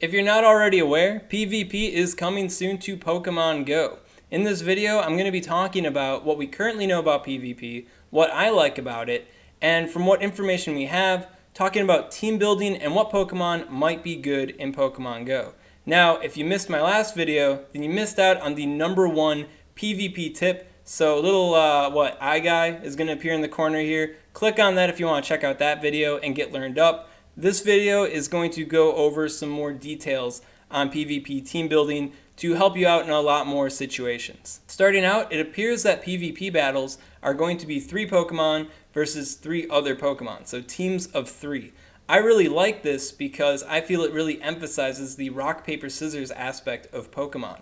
If you're not already aware, PvP is coming soon to Pokemon Go. In this video, I'm going to be talking about what we currently know about PvP, what I like about it, and from what information we have, talking about team building and what Pokemon might be good in Pokemon Go. Now, if you missed my last video, then you missed out on the #1 PvP tip. So a little eye guy is going to appear in the corner here. Click on that if you want to check out that video and get learned up. This video is going to go over some more details on PvP team building to help you out in a lot more situations. Starting out, it appears that PvP battles are going to be 3 Pokemon versus 3 other Pokemon, so teams of 3. I really like this because I feel it really emphasizes the rock, paper, scissors aspect of Pokemon.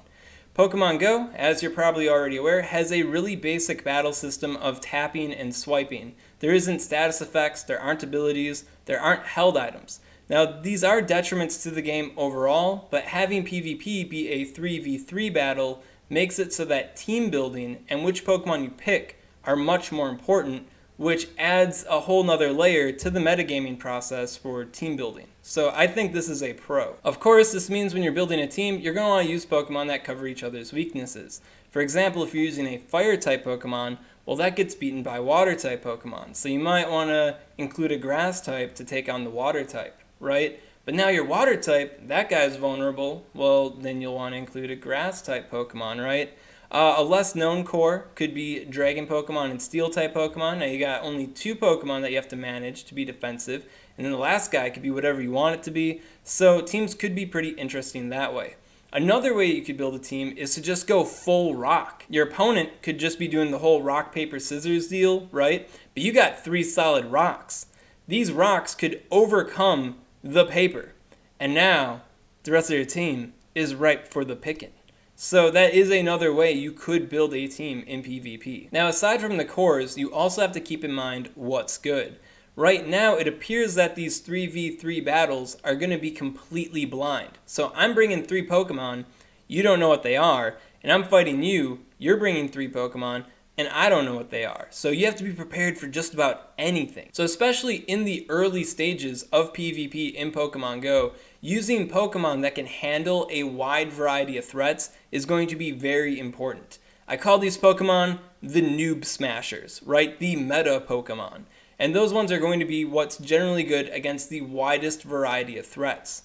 Pokemon Go, as you're probably already aware, has a really basic battle system of tapping and swiping. There isn't status effects, there aren't abilities, there aren't held items. Now, these are detriments to the game overall, but having PvP be a 3v3 battle makes it so that team building and which Pokemon you pick are much more important, which adds a whole nother layer to the metagaming process for team building. So I think this is a pro. Of course, this means when you're building a team, you're going to want to use Pokemon that cover each other's weaknesses. For example, if you're using a fire-type Pokemon, well, that gets beaten by water-type Pokemon. So you might want to include a grass-type to take on the water-type, right? But now your water-type, that guy's vulnerable, well, then you'll want to include a grass-type Pokemon, right? A less known core could be Dragon Pokemon and Steel-type Pokemon. Now you got only 2 Pokemon that you have to manage to be defensive, and then the last guy could be whatever you want it to be, so teams could be pretty interesting that way. Another way you could build a team is to just go full rock. Your opponent could just be doing the whole rock, paper, scissors deal, right? But you got 3 solid rocks. These rocks could overcome the paper, and now the rest of your team is ripe for the picking. So that is another way you could build a team in PvP. Now, aside from the cores, you also have to keep in mind what's good. Right now, it appears that these 3v3 battles are going to be completely blind. So I'm bringing 3 Pokemon, you don't know what they are, and I'm fighting you, you're bringing 3 Pokemon, and I don't know what they are. So you have to be prepared for just about anything. So especially in the early stages of PvP in Pokemon Go, using Pokemon that can handle a wide variety of threats is going to be very important. I call these Pokemon the noob smashers, right? The meta Pokemon. And those ones are going to be what's generally good against the widest variety of threats.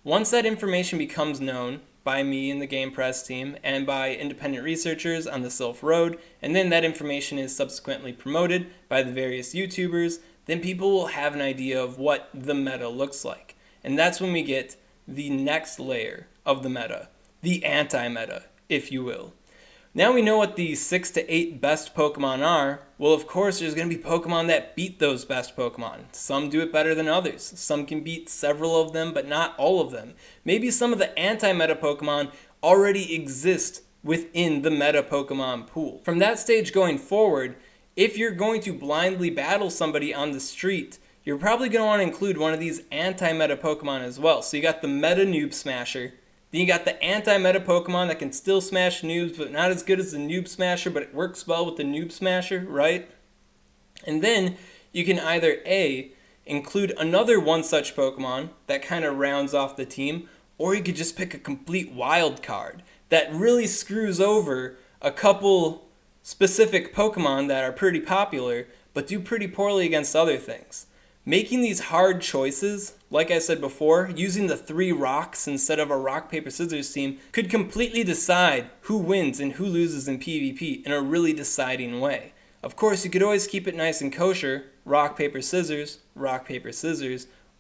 Once that information becomes known by me and the Game Press team and by independent researchers on the Sylph Road, and then that information is subsequently promoted by the various YouTubers, then people will have an idea of what the meta looks like. And that's when we get the next layer of the meta, the anti-meta, if you will. Now we know what the 6 to 8 best Pokemon are. Well, of course, there's going to be Pokemon that beat those best Pokemon. Some do it better than others. Some can beat several of them, but not all of them. Maybe some of the anti-meta Pokemon already exist within the meta Pokemon pool. From that stage going forward, if you're going to blindly battle somebody on the street, you're probably going to want to include one of these anti-meta Pokemon as well. So you got the meta Noob Smasher. Then you got the anti-meta Pokemon that can still smash noobs, but not as good as the Noob Smasher, but it works well with the Noob Smasher, right? And then you can either A, include another one such Pokemon that kind of rounds off the team, or you could just pick a complete wild card that really screws over a couple specific Pokemon that are pretty popular, but do pretty poorly against other things. Making these hard choices, like I said before, using the 3 rocks instead of a rock, paper, scissors team could completely decide who wins and who loses in PvP in a really deciding way. Of course, you could always keep it nice and kosher, rock, paper, scissors,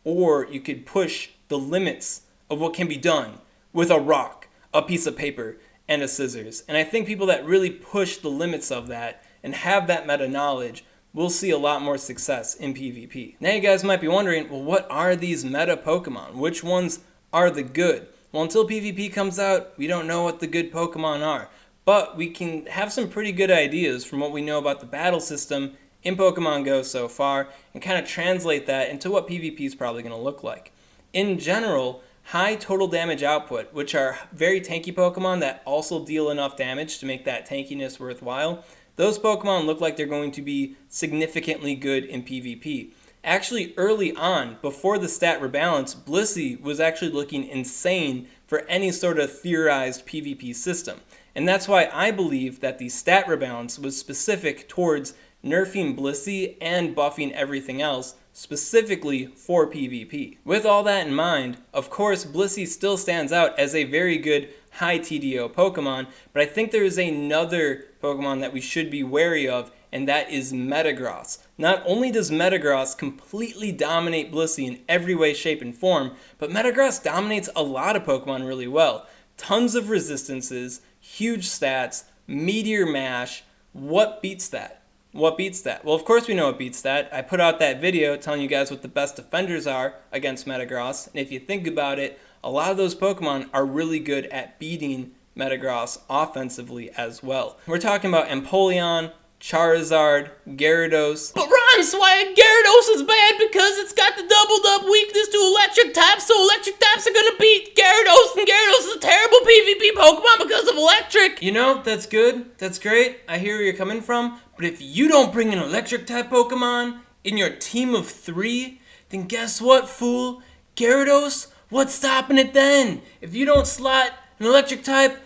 or you could push the limits of what can be done with a rock, a piece of paper, and a scissors. And I think people that really push the limits of that and have that meta knowledge we'll see a lot more success in PvP. Now you guys might be wondering, well, what are these meta Pokemon? Which ones are the good? Well, until PvP comes out, we don't know what the good Pokemon are. But we can have some pretty good ideas from what we know about the battle system in Pokemon Go so far and kind of translate that into what PvP is probably going to look like. In general, high total damage output, which are very tanky Pokemon that also deal enough damage to make that tankiness worthwhile, those Pokemon look like they're going to be significantly good in PvP. Actually, early on, before the stat rebalance, Blissey was actually looking insane for any sort of theorized PvP system. And that's why I believe that the stat rebalance was specific towards nerfing Blissey and buffing everything else specifically for PvP. With all that in mind, of course, Blissey still stands out as a very good high TDO Pokemon, but I think there is another Pokemon that we should be wary of, and that is Metagross. Not only does Metagross completely dominate Blissey in every way, shape, and form, but Metagross dominates a lot of Pokemon really well. Tons of resistances, huge stats, Meteor Mash. What beats that? What beats that? Well, of course we know what beats that. I put out that video telling you guys what the best defenders are against Metagross, and if you think about it, a lot of those Pokemon are really good at beating Metagross offensively as well. We're talking about Empoleon, Charizard, Gyarados. But Ron, Swag, Gyarados is bad because it's got the doubled up weakness to electric types, so electric types are gonna beat Gyarados, and Gyarados is a terrible PvP Pokemon because of electric. You know, that's good, that's great, I hear where you're coming from, but if you don't bring an electric type Pokemon in your team of 3, then guess what, fool? Gyarados, what's stopping it then? If you don't slot an electric type,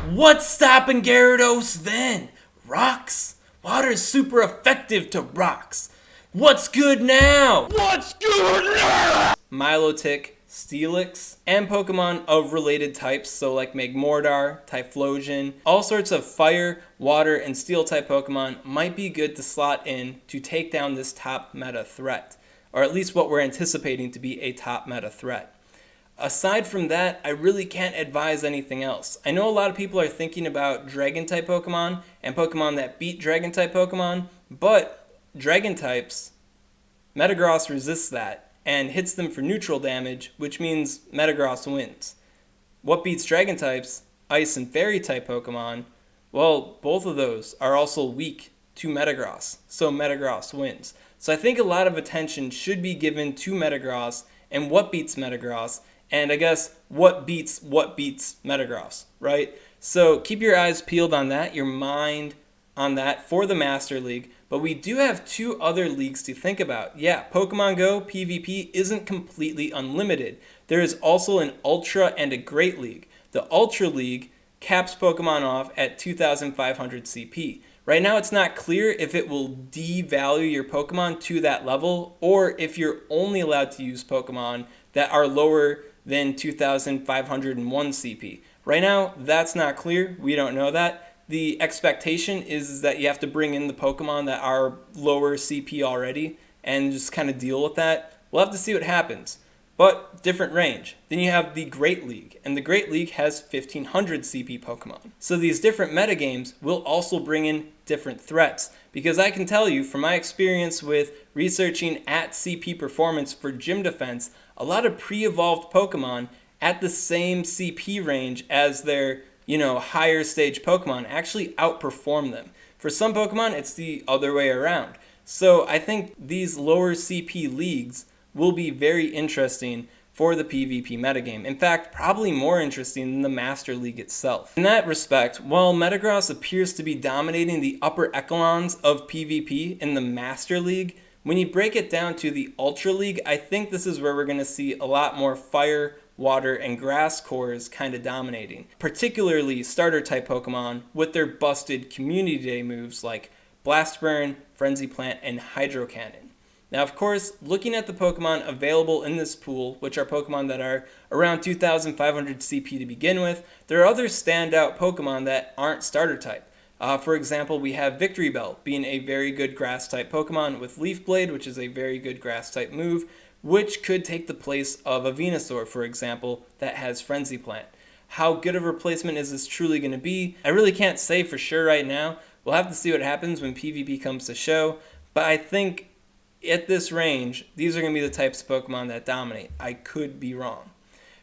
what's stopping Gyarados then? Rocks. Water is super effective to rocks. What's good now? What's good now? Milotic, Steelix, and Pokemon of related types, so like Magmortar, Typhlosion, all sorts of fire, water, and steel type Pokemon might be good to slot in to take down this top meta threat, or at least what we're anticipating to be a top meta threat. Aside from that, I really can't advise anything else. I know a lot of people are thinking about Dragon-type Pokemon and Pokemon that beat Dragon-type Pokemon, but Dragon types, Metagross resists that and hits them for neutral damage, which means Metagross wins. What beats Dragon types? Ice and Fairy-type Pokemon. Well, both of those are also weak to Metagross, so Metagross wins. So I think a lot of attention should be given to Metagross and what beats Metagross, and I guess what beats Metagross, right? So keep your eyes peeled on that, your mind on that for the Master League. But we do have 2 other leagues to think about. Yeah, Pokemon Go PvP isn't completely unlimited. There is also an Ultra and a Great League. The Ultra League caps Pokemon off at 2,500 CP. Right now it's not clear if it will devalue your Pokemon to that level or if you're only allowed to use Pokemon that are lower than 2,501 CP. Right now, that's not clear. We don't know that. The expectation is that you have to bring in the Pokemon that are lower CP already and just kind of deal with that. We'll have to see what happens. But different range. Then you have the Great League, and the Great League has 1,500 CP Pokemon. So these different metagames will also bring in different threats, because I can tell you from my experience with researching at CP performance for gym defense, a lot of pre-evolved Pokemon at the same CP range as their, higher stage Pokemon actually outperform them. For some Pokemon, it's the other way around. So I think these lower CP leagues will be very interesting for the PvP metagame. In fact, probably more interesting than the Master League itself. In that respect, while Metagross appears to be dominating the upper echelons of PvP in the Master League, when you break it down to the Ultra League, I think this is where we're going to see a lot more fire, water, and grass cores kind of dominating. Particularly starter type Pokemon with their busted Community Day moves like Blast Burn, Frenzy Plant, and Hydro Cannon. Now, of course, looking at the Pokemon available in this pool, which are Pokemon that are around 2,500 CP to begin with, there are other standout Pokemon that aren't starter type. For example, we have Victory Bell being a very good grass type Pokemon with Leaf Blade, which is a very good grass type move, which could take the place of a Venusaur, for example, that has Frenzy Plant. How good of a replacement is this truly going to be? I really can't say for sure right now. We'll have to see what happens when PvP comes to show, but I think at this range, these are going to be the types of Pokemon that dominate. I could be wrong.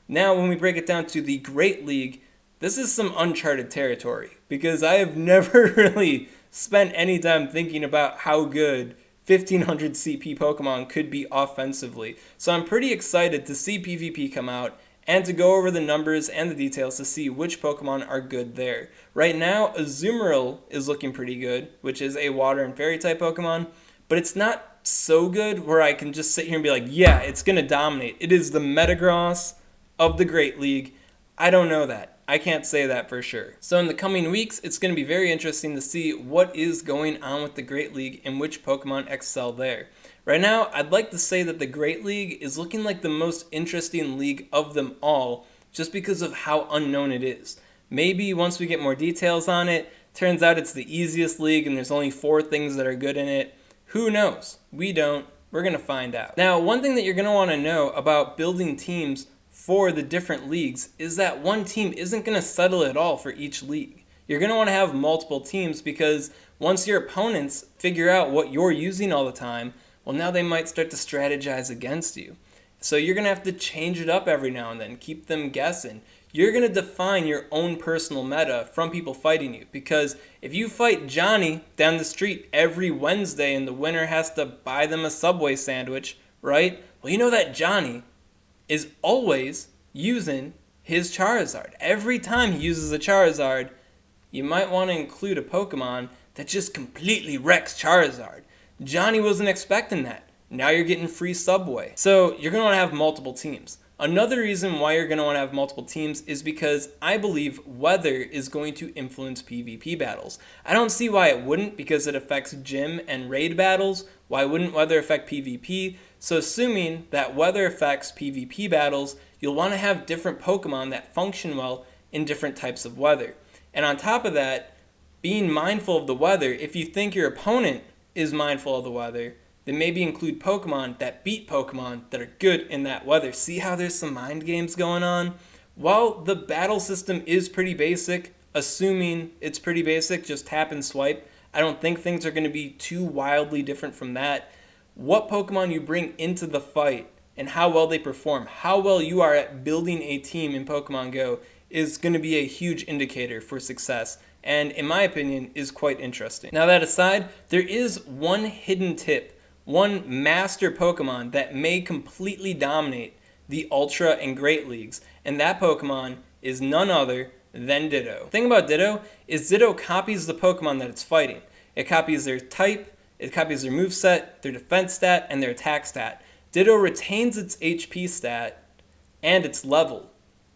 Now, when we break it down to the Great League, this is some uncharted territory because I have never really spent any time thinking about how good 1,500 CP Pokemon could be offensively. So I'm pretty excited to see PvP come out and to go over the numbers and the details to see which Pokemon are good there. Right now, Azumarill is looking pretty good, which is a Water and Fairy type Pokemon, but it's not so good where I can just sit here and be like, yeah, it's going to dominate. It is the Metagross of the Great League. I don't know that. I can't say that for sure. So in the coming weeks, it's going to be very interesting to see what is going on with the Great League and which Pokemon excel there. Right now, I'd like to say that the Great League is looking like the most interesting league of them all just because of how unknown it is. Maybe once we get more details on it, turns out it's the easiest league and there's only 4 things that are good in it. Who knows? We don't. We're going to find out. Now, one thing that you're going to want to know about building teams for the different leagues is that one team isn't going to settle it all for each league. You're going to want to have multiple teams because once your opponents figure out what you're using all the time, well, now they might start to strategize against you. So you're going to have to change it up every now and then, keep them guessing. You're going to define your own personal meta from people fighting you, because if you fight Johnny down the street every Wednesday and the winner has to buy them a Subway sandwich, right? Well, you know that Johnny is always using his Charizard. Every time he uses a Charizard, you might want to include a Pokemon that just completely wrecks Charizard. Johnny wasn't expecting that. Now you're getting free Subway. So you're going to want to have multiple teams. Another reason why you're going to want to have multiple teams is because I believe weather is going to influence PvP battles. I don't see why it wouldn't, because it affects gym and raid battles. Why wouldn't weather affect PvP? So assuming that weather affects PvP battles, you'll want to have different Pokemon that function well in different types of weather. And on top of that, being mindful of the weather, if you think your opponent is mindful of the weather, then maybe include Pokemon that beat Pokemon that are good in that weather. See how there's some mind games going on? While the battle system is pretty basic, assuming it's pretty basic, just tap and swipe, I don't think things are going to be too wildly different from that. What Pokemon you bring into the fight and how well they perform, how well you are at building a team in Pokemon Go is going to be a huge indicator for success, and in my opinion is quite interesting. Now that aside, there is one hidden tip, one master Pokemon that may completely dominate the Ultra and Great Leagues, and that Pokemon is none other than Ditto. The thing about Ditto is Ditto copies the Pokemon that it's fighting. It copies their type, it copies their moveset, their defense stat, and their attack stat. Ditto retains its HP stat and its level.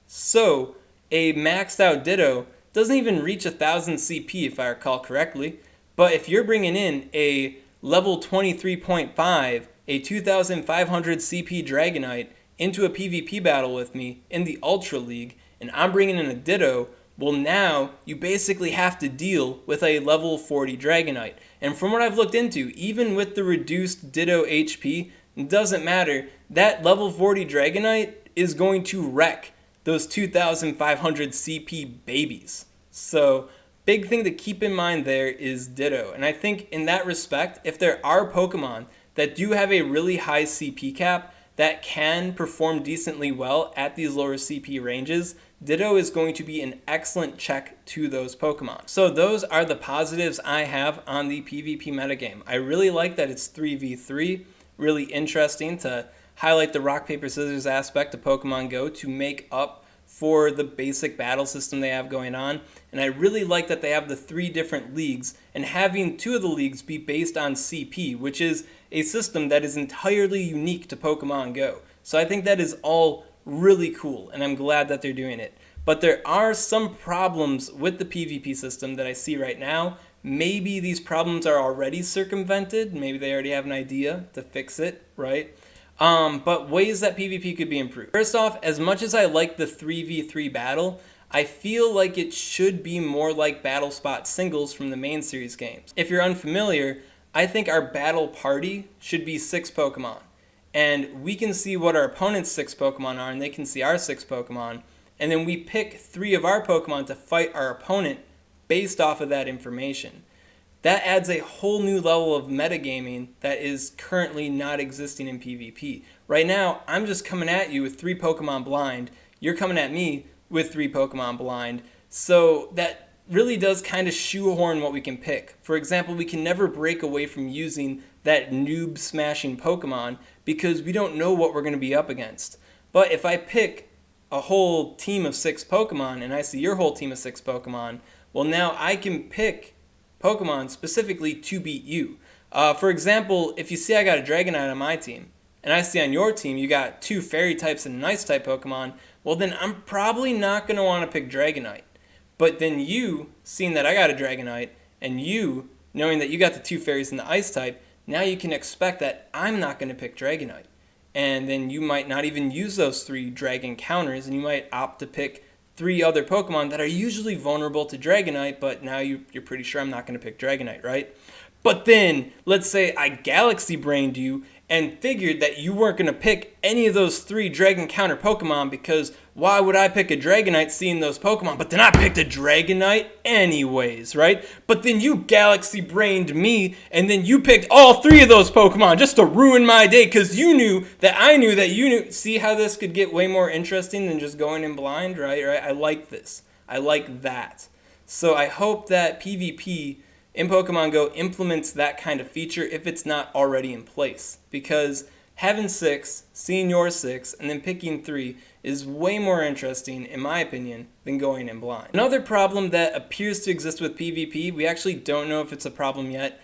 So a maxed out Ditto doesn't even reach 1000 CP if I recall correctly, but if you're bringing in a level 23.5, a 2500 CP Dragonite into a PvP battle with me in the Ultra League, and I'm bringing in a Ditto, well now you basically have to deal with a level 40 Dragonite. And from what I've looked into, even with the reduced Ditto HP, it doesn't matter, that level 40 Dragonite is going to wreck those 2500 CP babies. So big thing to keep in mind there is Ditto. And I think in that respect, if there are Pokemon that do have a really high CP cap that can perform decently well at these lower CP ranges, Ditto is going to be an excellent check to those Pokemon. So those are the positives I have on the PvP metagame. I really like that it's 3v3, really interesting to highlight the rock, paper, scissors aspect of Pokemon Go to make up for the basic battle system they have going on. And I really like that they have the 3 different leagues and having 2 of the leagues be based on CP, which is a system that is entirely unique to Pokemon Go. So I think that is all really cool, and I'm glad that they're doing it. But there are some problems with the PvP system that I see right now. Maybe these problems are already circumvented. Maybe they already have an idea to fix it, right? But ways that PvP could be improved. First off, as much as I like the 3v3 battle, I feel like it should be more like Battle Spot singles from the main series games. If you're unfamiliar, I think our battle party should be 6 Pokemon. And we can see what our opponent's 6 Pokemon are, and they can see our 6 Pokemon. And then we pick 3 of our Pokemon to fight our opponent based off of that information. That adds a whole new level of metagaming that is currently not existing in PvP. Right now, I'm just coming at you with 3 Pokemon blind. You're coming at me with 3 Pokemon blind. So that really does kind of shoehorn what we can pick. For example, we can never break away from using that noob smashing Pokemon because we don't know what we're going to be up against. But if I pick a whole team of 6 Pokemon and I see your whole team of 6 Pokemon, well now I can pick Pokemon specifically to beat you. For example, if you see I got a Dragonite on my team, and I see on your team you got 2 Fairy types and an Ice type Pokemon, well then I'm probably not going to want to pick Dragonite. But then you, seeing that I got a Dragonite, and you, knowing that you got the 2 Fairies and the Ice type, now you can expect that I'm not going to pick Dragonite. And then you might not even use those 3 Dragon counters, and you might opt to pick 3 other Pokemon that are usually vulnerable to Dragonite, but now you're pretty sure I'm not going to pick Dragonite, right? But then, let's say I Galaxy Brained you and figured that you weren't going to pick any of those 3 Dragon counter Pokemon, because why would I pick a Dragonite seeing those Pokemon? But then I picked a Dragonite anyways, right? But then you Galaxy Brained me, and then you picked all 3 of those Pokemon just to ruin my day, because you knew that I knew that you knew. See how this could get way more interesting than just going in blind, right? I like this. I like that. So I hope that PvP in Pokemon Go implements that kind of feature if it's not already in place, because having 6, seeing your 6, and then picking 3 is way more interesting, in my opinion, than going in blind. Another problem that appears to exist with PvP, we actually don't know if it's a problem yet,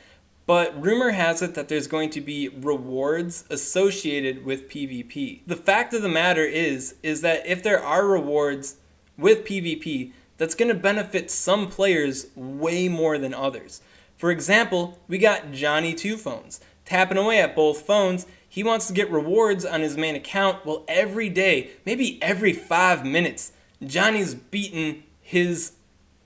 but rumor has it that there's going to be rewards associated with PvP. The fact of the matter is that if there are rewards with PvP, that's going to benefit some players way more than others. For example, we got Johnny 2 Phones. Tapping away at both phones, he wants to get rewards on his main account. Well, every day, maybe every 5 minutes, Johnny's beating his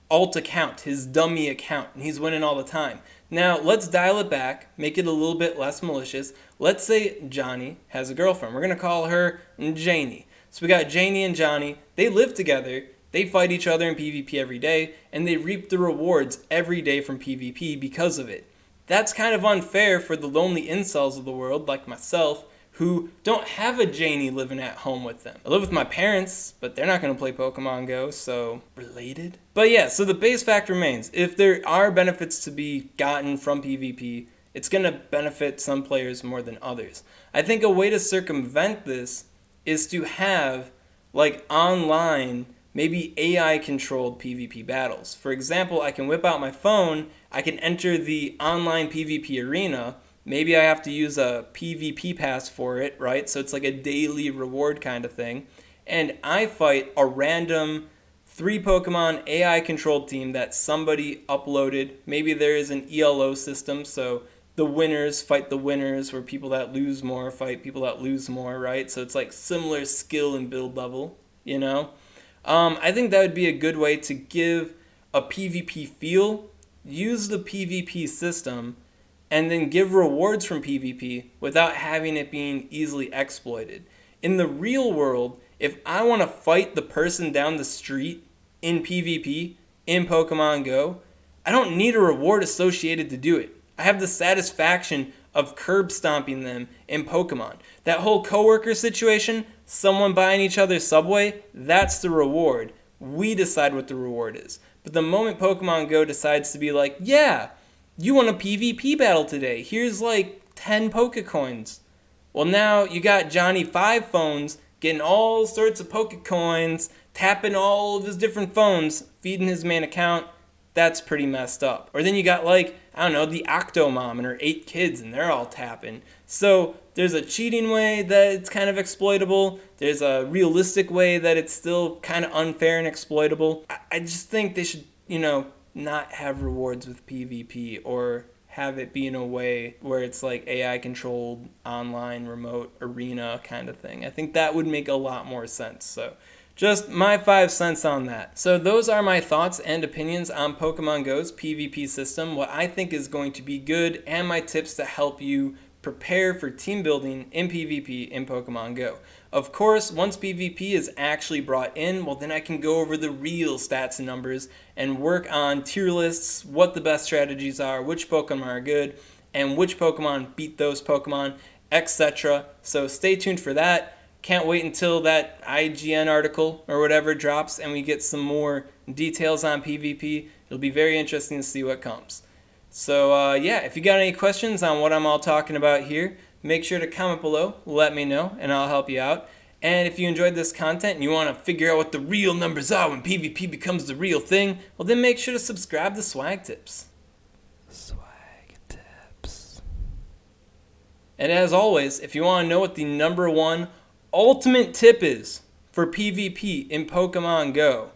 alt account, his dummy account, and he's winning all the time. Now, let's dial it back, make it a little bit less malicious. Let's say Johnny has a girlfriend. We're going to call her Janie. So we got Janie and Johnny. They live together. They fight each other in PvP every day, and they reap the rewards every day from PvP because of it. That's kind of unfair for the lonely incels of the world, like myself, who don't have a Janie living at home with them. I live with my parents, but they're not going to play Pokemon Go, so related? But yeah, so the base fact remains. If there are benefits to be gotten from PvP, it's going to benefit some players more than others. I think a way to circumvent this is to have, like, online, maybe AI-controlled PvP battles. For example, I can whip out my phone, I can enter the online PvP arena. Maybe I have to use a PvP pass for it, right? So it's like a daily reward kind of thing. And I fight a random 3 Pokemon AI-controlled team that somebody uploaded. Maybe there is an ELO system, so the winners fight the winners, where people that lose more fight people that lose more, right? So it's like similar skill and build level, you know? I think that would be a good way to give a PvP feel, use the PvP system, and then give rewards from PvP without having it being easily exploited. In the real world, if I want to fight the person down the street in PvP, in Pokemon Go, I don't need a reward associated to do it. I have the satisfaction of curb stomping them in Pokemon. That whole coworker situation, someone buying each other's Subway, that's the reward. We decide what the reward is. But the moment Pokemon Go decides to be like, yeah, you want a PvP battle today, here's like 10 Pokecoins. Well, now you got Johnny 5 Phones getting all sorts of Pokecoins, tapping all of his different phones, feeding his main account. That's pretty messed up. Or then you got, like, I don't know, the Octomom and her 8 kids, and they're all tapping. So there's a cheating way that it's kind of exploitable. There's a realistic way that it's still kind of unfair and exploitable. I just think they should, not have rewards with PvP, or have it be in a way where it's like AI-controlled online remote arena kind of thing. I think that would make a lot more sense. So just my 5 cents on that. So those are my thoughts and opinions on Pokemon Go's PvP system, what I think is going to be good, and my tips to help you prepare for team building in PvP in Pokemon Go. Of course, once PvP is actually brought in, well then I can go over the real stats and numbers and work on tier lists, what the best strategies are, which Pokemon are good, and which Pokemon beat those Pokemon, etc. So stay tuned for that. Can't wait until that IGN article or whatever drops and we get some more details on PvP. It'll be very interesting to see what comes. So yeah, if you got any questions on what I'm all talking about here, make sure to comment below, let me know, and I'll help you out. And if you enjoyed this content and you want to figure out what the real numbers are when PvP becomes the real thing, well then make sure to subscribe to SwagTips. SwagTips. And as always, if you want to know what the number one ultimate tip is for PvP in Pokemon Go,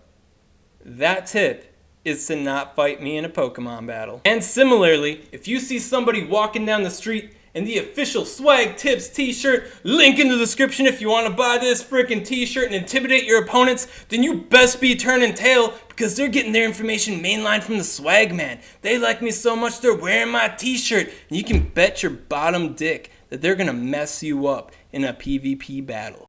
that tip is to not fight me in a Pokemon battle. And similarly, if you see somebody walking down the street in the official SwagTips t-shirt, link in the description if you want to buy this freaking t-shirt and intimidate your opponents, then you best be turning tail, because they're getting their information mainlined from the Swag Man. They like me so much they're wearing my t-shirt, and you can bet your bottom dick that they're gonna mess you up in a PvP battle.